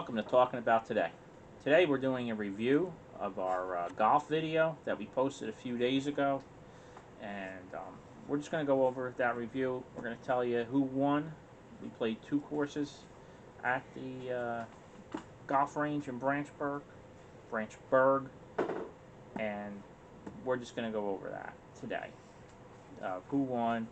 welcome to Talking About Today. Today we're doing a review of our golf video that we posted a few days ago, and we're just going to go over that review. We're going to tell you who won. We played two courses at the golf range in Branchburg, and we're just going to go over that today. Who won,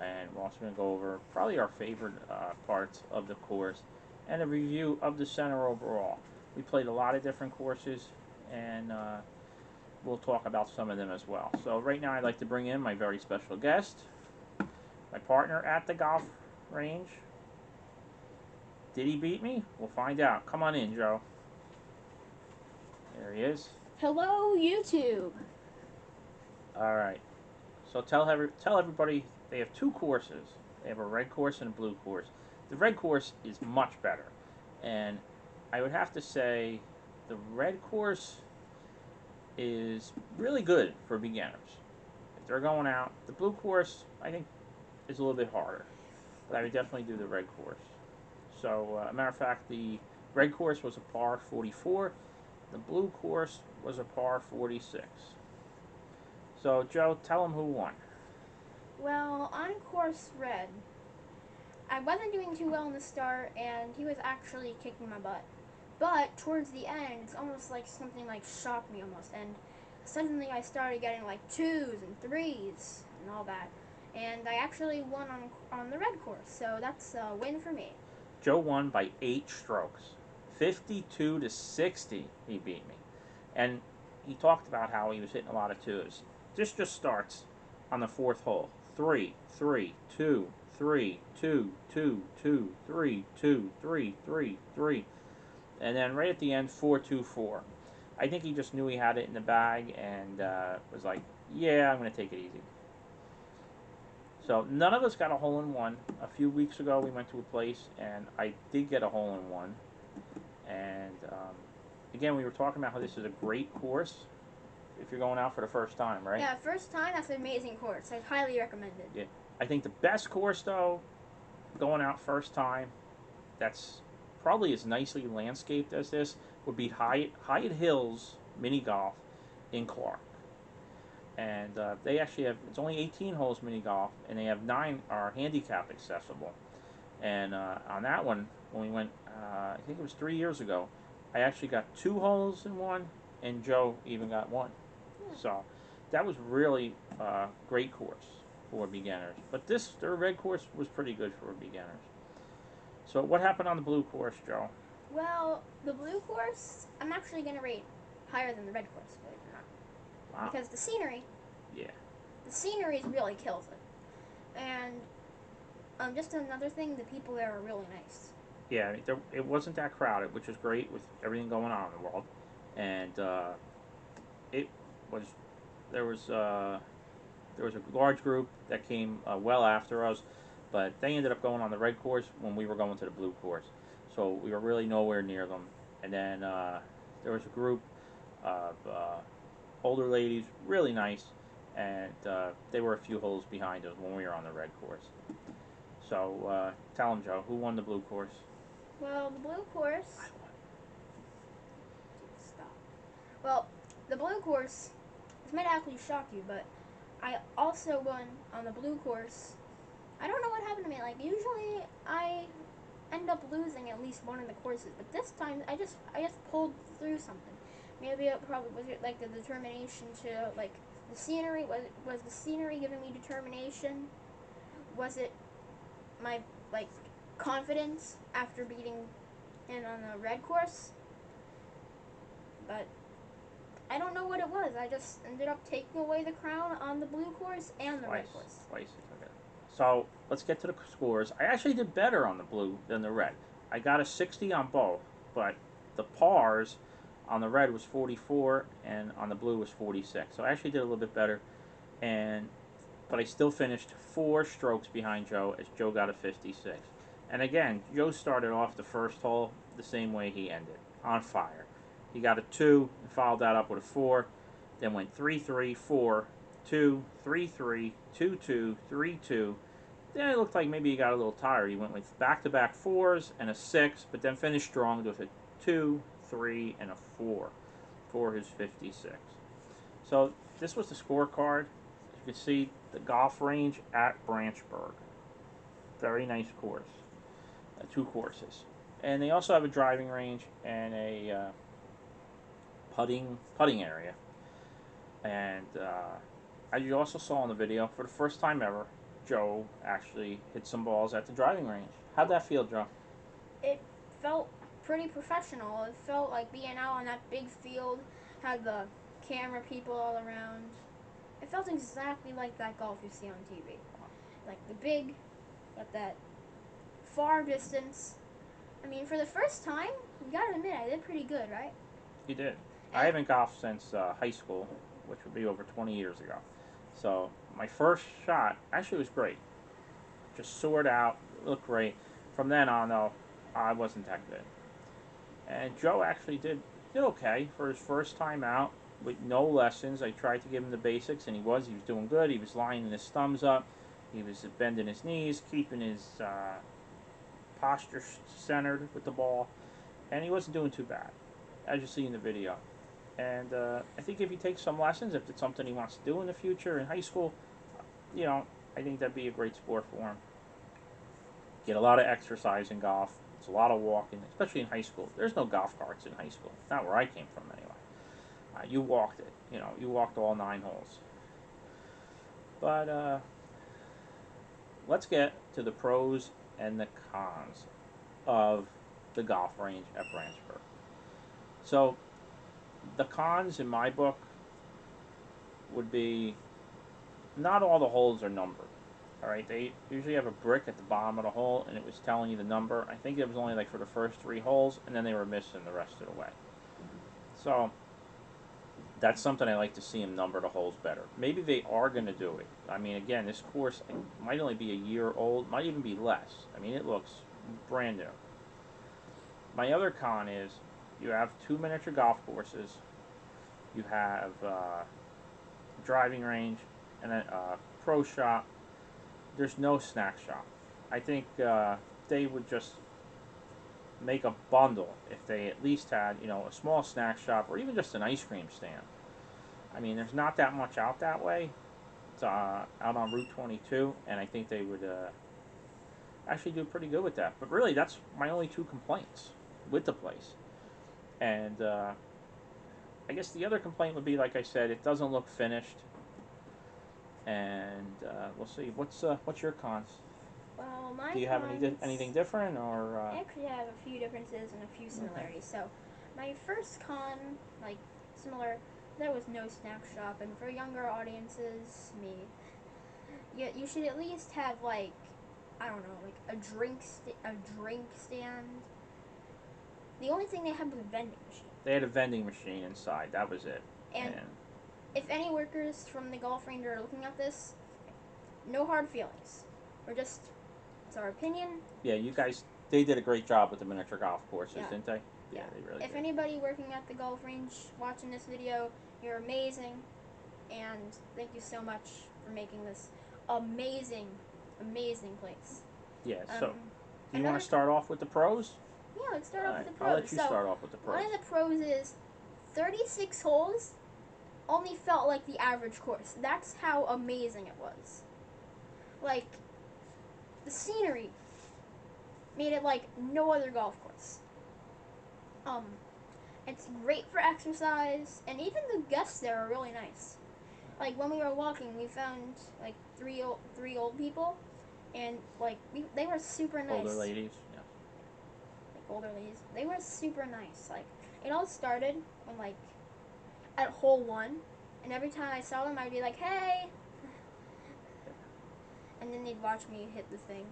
and we're also going to go over probably our favorite parts of the course and a review of the center overall. We played a lot of different courses, and we'll talk about some of them as well. So right now I'd like to bring in my very special guest, my partner at the golf range. Did he beat me? We'll find out. Come on in, Joe. There he is. Hello, YouTube. All right. So tell everybody they have two courses. They have a red course and a blue course. The red course is much better, and I would have to say the red course is really good for beginners. If they're going out, the blue course I think is a little bit harder, but I would definitely do the red course. So, a matter of fact, the red course was a par 44. The blue course was a par 46. So, Joe, tell them who won. Well, on course red, I wasn't doing too well in the start, and he was actually kicking my butt. But towards the end, it's almost like something like shocked me almost, and suddenly I started getting like 2s and 3s and all that, and I actually won on the red course. So that's a win for me. Joe won by 8 strokes, 52 to 60. He beat me, and he talked about how he was hitting a lot of 2s. This just starts on the 4th hole. 3, 3, 2, 3, 2, 2, 2, 3, 2, 3, 3, 3. And then right at the end, 4, 2, 4. I think he just knew he had it in the bag and was like, yeah, I'm going to take it easy. So none of us got a hole-in-one. A few weeks ago, we went to a place, and I did get a hole-in-one. And again, we were talking about how this is a great course if you're going out for the first time, right? Yeah, first time, that's an amazing course. I highly recommend it. Yeah. I think the best course, though, going out first time, that's probably as nicely landscaped as this, would be Hyatt Hills Mini Golf in Clark. And they actually have, it's only 18 holes mini golf, and they have 9 are handicap accessible. And on that one, when we went, I think it was 3 years ago, I actually got 2 holes in one, and Joe even got 1. So that was really a great course for beginners. But their red course was pretty good for beginners. So what happened on the blue course, Joe? Well, the blue course, I'm actually going to rate higher than the red course, believe it or not. Wow. Because the scenery really kills it. And just another thing, the people there are really nice. Yeah, it wasn't that crowded, which is great with everything going on in the world. And it was there was a large group that came well after us, but they ended up going on the red course when we were going to the blue course. So we were really nowhere near them. And then there was a group of older ladies, really nice, and they were a few holes behind us when we were on the red course. So tell them, Joe, who won the blue course? Well, the blue course... I won. Stop. Well, the blue course, this might actually shock you, but I also won on the blue course. I don't know what happened to me. Like, usually I end up losing at least one of the courses, but this time I just pulled through something. Maybe it probably was it like the determination to, like, the scenery. Was the scenery giving me determination? Was it my, like, confidence after beating in on the red course? But I don't know what it was. I just ended up taking away the crown on the blue course and the red course. Twice. Okay. So let's get to the scores. I actually did better on the blue than the red. I got a 60 on both, but the pars on the red was 44 and on the blue was 46. So I actually did a little bit better, but I still finished 4 strokes behind Joe, as Joe got a 56. And again, Joe started off the first hole the same way he ended, on fire. He got a 2 and followed that up with a 4, then went 3-3, 4, 2, 3-3, 2-2, 3-2. Then it looked like maybe he got a little tired. He went with back-to-back 4s and a 6, but then finished strong with a 2, 3, and a 4 for his 56. So this was the scorecard. You can see the golf range at Branchburg. Very nice course. 2 courses. And they also have a driving range and a putting area. And as you also saw in the video, for the first time ever, Joe actually hit some balls at the driving range. How'd that feel, Joe? It felt pretty professional. It felt like being out on that big field, had the camera people all around. It felt exactly like that golf you see on TV. Like the big, got that far distance. I mean, for the first time, you gotta admit, I did pretty good, right? You did. I haven't golfed since high school, which would be over 20 years ago. So my first shot actually was great. Just soared out, looked great. From then on, though, I wasn't that good. And Joe actually did okay for his first time out with no lessons. I tried to give him the basics, and he was doing good. He was lining his thumbs up. He was bending his knees, keeping his posture centered with the ball, and he wasn't doing too bad, as you see in the video. And I think if he takes some lessons, if it's something he wants to do in the future in high school, I think that'd be a great sport for him. Get a lot of exercise in golf. It's a lot of walking, especially in high school. There's no golf carts in high school. Not where I came from, anyway. You walked it. You walked all 9 holes. But let's get to the pros and the cons of the golf range at Branchburg. So the cons in my book would be not all the holes are numbered. All right, they usually have a brick at the bottom of the hole, and it was telling you the number. I think it was only like for the first 3 holes, and then they were missing the rest of the way. So that's something I like to see them number the holes better. Maybe they are going to do it. I mean, again, this course might only be a year old, might even be less. I mean, it looks brand new. My other con is you have 2 miniature golf courses. You have driving range and a pro shop. There's no snack shop. I think they would just make a bundle if they at least had, a small snack shop or even just an ice cream stand. I mean, there's not that much out that way. It's out on Route 22, and I think they would actually do pretty good with that. But really, that's my only 2 complaints with the place. And I guess the other complaint would be, like I said, it doesn't look finished. And we'll see. What's your cons? Well, my Do you have anything different, or? I actually have a few differences and a few similarities. Okay. So, my first con, like similar, there was no snack shop, and for younger audiences, you should at least have like, I don't know, like a drink stand. The only thing they had was a vending machine. They had a vending machine inside. That was it. And if any workers from the golf range are looking at this, no hard feelings. It's our opinion. Yeah, you guys, they did a great job with the miniature golf courses, yeah. didn't they? Yeah, they really If did. anybody working at the golf range watching this video, you're amazing, and thank you so much for making this amazing place. Yeah, so do you want to start off with the pros? Yeah, let's start off with the pros. I'll let you start off with the pros. One of the pros is 36 holes only felt like the average course. That's how amazing it was. Like, the scenery made it like no other golf course. It's great for exercise, and even the guests there are really nice. Like, when we were walking, we found like three old people, and like they were super nice. Older ladies, yeah. Like older ladies, they were super nice. Like, it all started when like at hole 1, and every time I saw them, I'd be like, "Hey," and then they'd watch me hit the thing.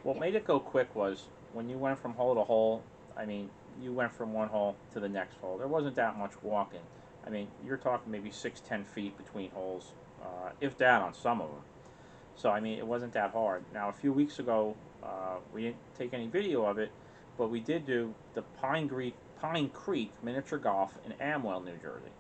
What made it go quick was when you went from hole to hole. I mean, you went from one hole to the next hole. There wasn't that much walking. I mean, you're talking maybe 6-10 feet between holes, if that on some of them. So, I mean, it wasn't that hard. Now, a few weeks ago, we didn't take any video of it, but we did do the Pine Creek Miniature Golf in Amwell, New Jersey.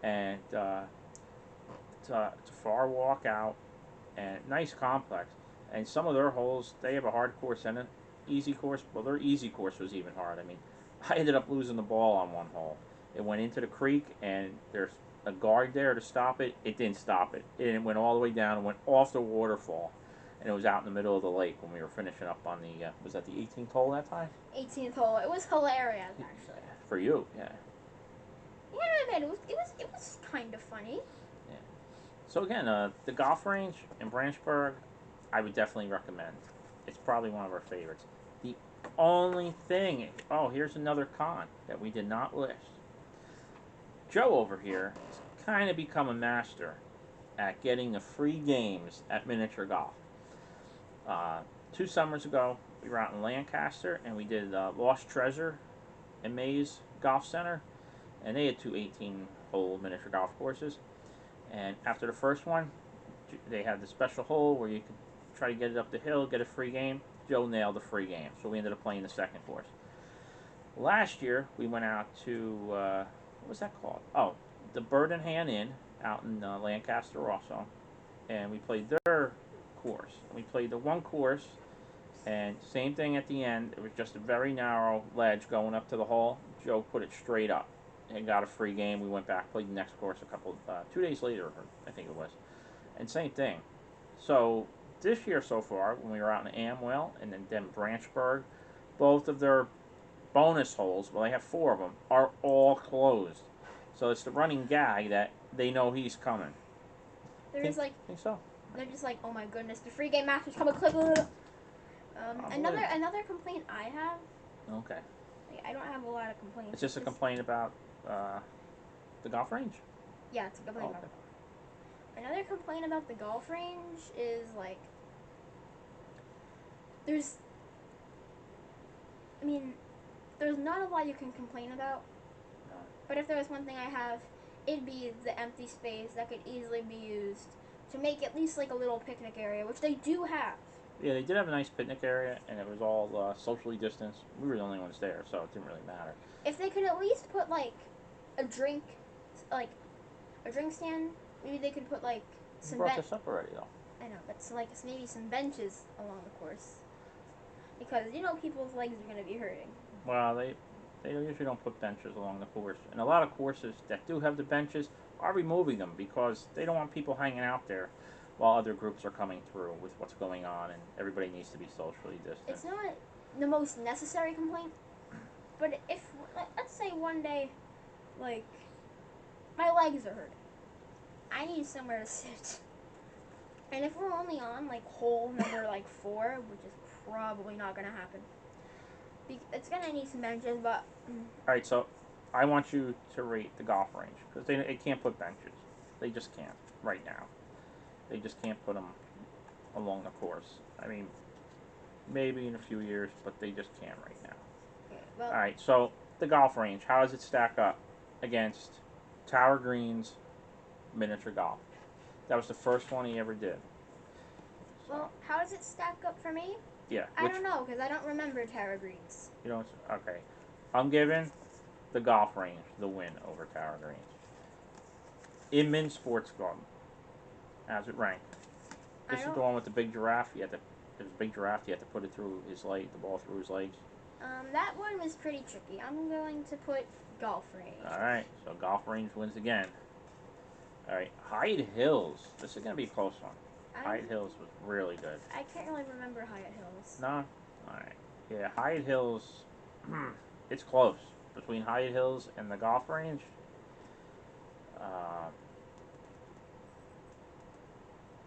And it's a far walk out and nice complex. And some of their holes, they have a hard course and an easy course. Well, their easy course was even hard. I mean, I ended up losing the ball on one hole. It went into the creek, and there's a guard there to stop it. It didn't stop it. It went all the way down and went off the waterfall. And it was out in the middle of the lake when we were finishing up on the, was that the 18th hole that time? 18th hole. It was hilarious, actually. For you, yeah. Yeah, man, it was kind of funny. Yeah. So again, the golf range in Branchburg, I would definitely recommend. It's probably one of our favorites. The only thing, oh, here's another con that we did not list. Joe over here has kind of become a master at getting the free games at miniature golf. 2 summers ago, we were out in Lancaster and we did Lost Treasure and Maze Golf Center, and they had two 18-hole miniature golf courses. And after the first one, they had the special hole where you could try to get it up the hill, get a free game. Joe nailed the free game, so we ended up playing the second course. Last year, we went out to, what was that called? Oh, the Bird in Hand Inn out in Lancaster also. And we played their course. We played the one course, and same thing at the end. It was just a very narrow ledge going up to the hole. Joe put it straight up and got a free game. We went back, played the next course 2 days later, I think it was. And same thing. So this year so far, when we were out in Amwell and then Branchburg, both of their bonus holes, well, they have 4 of them, are all closed. So it's the running gag that they know he's coming. They're just like, Think so? they're just like, oh my goodness, the free game master's coming quick. Another complaint I have. Okay. Like, I don't have a lot of complaints. It's just a complaint about the golf range? Yeah, it's a complaint about the golf. Another complaint about the golf range is like, there's not a lot you can complain about. No. But if there was one thing I have, it'd be the empty space that could easily be used to make at least like a little picnic area, which they do have. Yeah, they did have a nice picnic area, and it was all socially distanced. We were the only ones there, so it didn't really matter. If they could at least put like a drink, like a drink stand, maybe they could put like some. You brought this up already, though. I know, but so, like maybe some benches along the course, because people's legs are going to be hurting. Well, they usually don't put benches along the course, and a lot of courses that do have the benches are removing them because they don't want people hanging out there while other groups are coming through with what's going on, and everybody needs to be socially distant. It's not the most necessary complaint, but if let's say one day, like my legs are hurting, I need somewhere to sit. And if we're only on like hole number like 4, which is probably not gonna happen, it's gonna need some benches. But all right, so I want you to rate the golf range because they can't put benches. They just can't right now. They just can't put them along the course. I mean, maybe in a few years, but they just can't right now. okay, well, All right, so the golf range, how does it stack up against Tower Green's miniature golf? That was the first one he ever did. well, how does it stack up for me? Yeah. I don't know because I don't remember Tower Greens. You know, okay. I'm giving the golf range the win over Tower Greens. Inman Sports Club. How's it ranked? This is the one with the big giraffe. It was a big giraffe. You had to put it through his leg, the ball through his legs. That one was pretty tricky. I'm going to put golf range. All right, so golf range wins again. All right, Hyde Hills. This is going to be a close one. Hyde Hills was really good. I can't really remember Hyatt Hills. No? All right. Yeah, Hyde Hills, it's close. Between Hyde Hills and the golf range,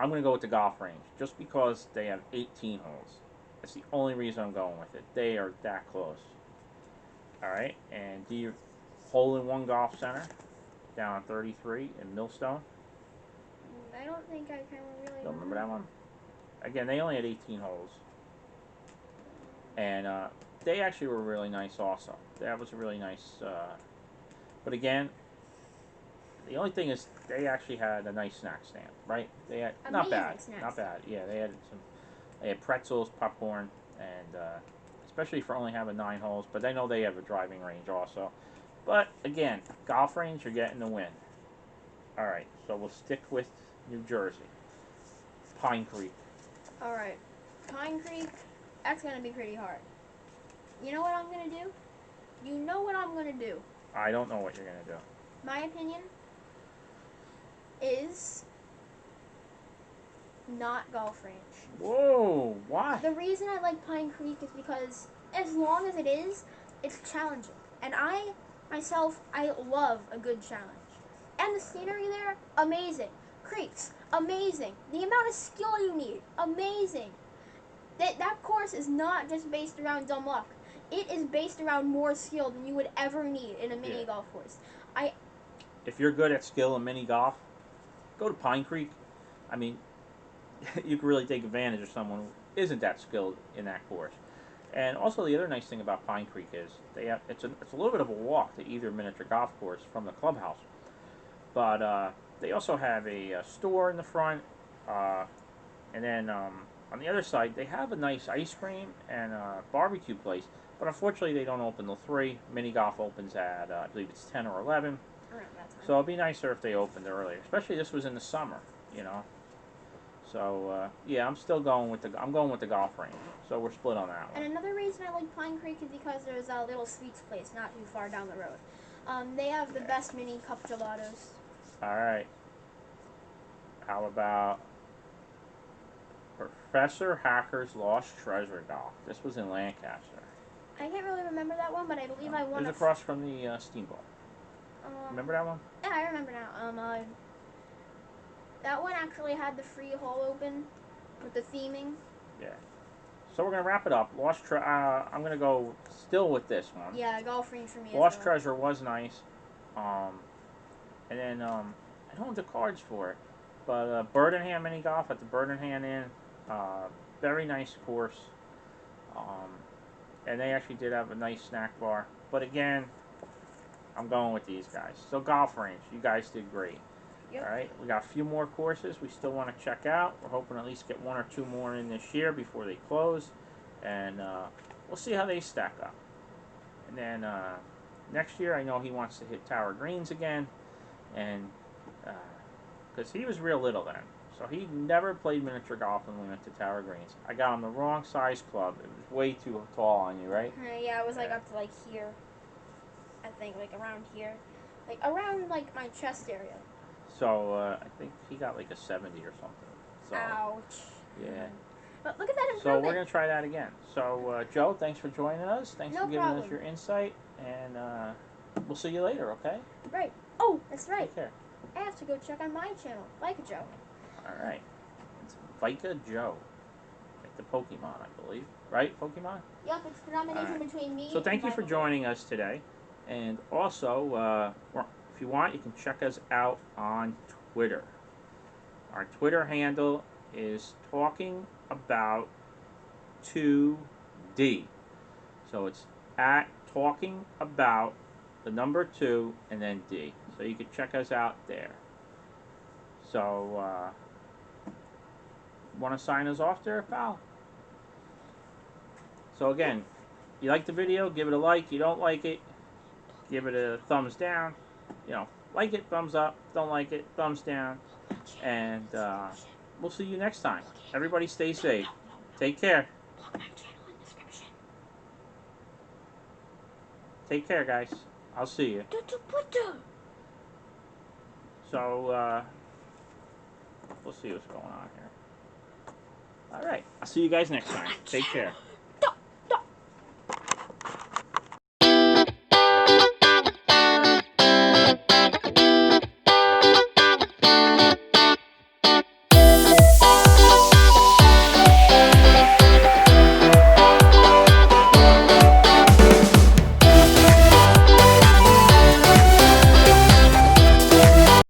I'm going to go with the golf range just because they have 18 holes. That's the only reason I'm going with it. They are that close. All right, and the hole-in-one golf center down on 33 in Millstone. I don't think I can really. Don't remember that one? Again, they only had 18 holes, and they actually were really nice. Also, that was a really nice. But again, the only thing is they actually had a nice snack stand, right? They had not bad, not bad. Yeah, they had some. They had pretzels, popcorn, and especially for only having 9 holes. But I know they have a driving range also. But again, golf range, you're getting the win. All right, so we'll stick with New Jersey. Pine Creek. All right, Pine Creek. That's gonna be pretty hard. You know what I'm gonna do? You know what I'm gonna do. I don't know what you're gonna do. My opinion is not golf range. Whoa, why? The reason I like Pine Creek is because as long as it is, it's challenging. And I, myself, I love a good challenge. And the scenery there, amazing. Creeks, amazing. The amount of skill you need, amazing. That course is not just based around dumb luck. It is based around more skill than you would ever need in a mini golf course. If you're good at skill in mini golf, go to Pine Creek. I mean, you can really take advantage of someone who isn't that skilled in that course. And also, the other nice thing about Pine Creek is it's a little bit of a walk to either miniature golf course from the clubhouse. But they also have a store in the front, and then on the other side they have a nice ice cream and barbecue place. But unfortunately, they don't open till 3. Mini golf opens at I believe it's 10 or 11. So it'd be nicer if they opened earlier. Especially this was in the summer, you know. So yeah, I'm going with the golf range. So we're split on that one. And another reason I like Pine Creek is because there's a little sweets place not too far down the road. They have the best mini cup gelatos. All right. How about Professor Hacker's Lost Treasure Golf? This was in Lancaster. I can't really remember that one, but I believe I won. It was across from the Steamboat. Remember that one? Yeah, I remember now. That one actually had the free hole open with the theming. Yeah. So we're gonna wrap it up. I'm gonna go still with this one. Yeah, golf range for me. Lost Treasure was nice. And then I don't have the cards for it, but Birmingham Mini Golf at the Birmingham Inn, very nice course. And they actually did have a nice snack bar. But again, I'm going with these guys. So golf range, you guys did great. Yep. All right, we got a few more courses we still want to check out. We're hoping to at least get 1 or 2 more in this year before they close, and we'll see how they stack up. And then next year, I know he wants to hit Tower Greens again, and because he was real little then, so he never played miniature golf when we went to Tower Greens. I got him the wrong size club. It was way too tall on you, right? Yeah, it was like up to like here. I think like around here, like around like my chest area. So I think he got like a 70 or something. So, ouch. Yeah. But look at that improvement. So we're going to try that again. So Joe, thanks for joining us. Thanks for giving us your insight. And we'll see you later, okay? Right. Oh, that's right. Take care. I have to go check on my channel. Like a Joe. All right. It's Vika Joe. Like the Pokemon, I believe. Right, Pokemon? Yep, it's the nomination between me So thank and you for joining us today. And also, if you want, you can check us out on Twitter. Our Twitter handle is Talking About 2D. So it's at Talking About the number 2 and then D. So you can check us out there. So, want to sign us off there, pal? So again, you like the video, give it a like. You don't like it, give it a thumbs down. You know, like it, thumbs up. Don't like it, thumbs down. And we'll see you next time. Everybody stay safe. Take care. Take care, guys. I'll see you. So, we'll see what's going on here. All right. I'll see you guys next time. Take care.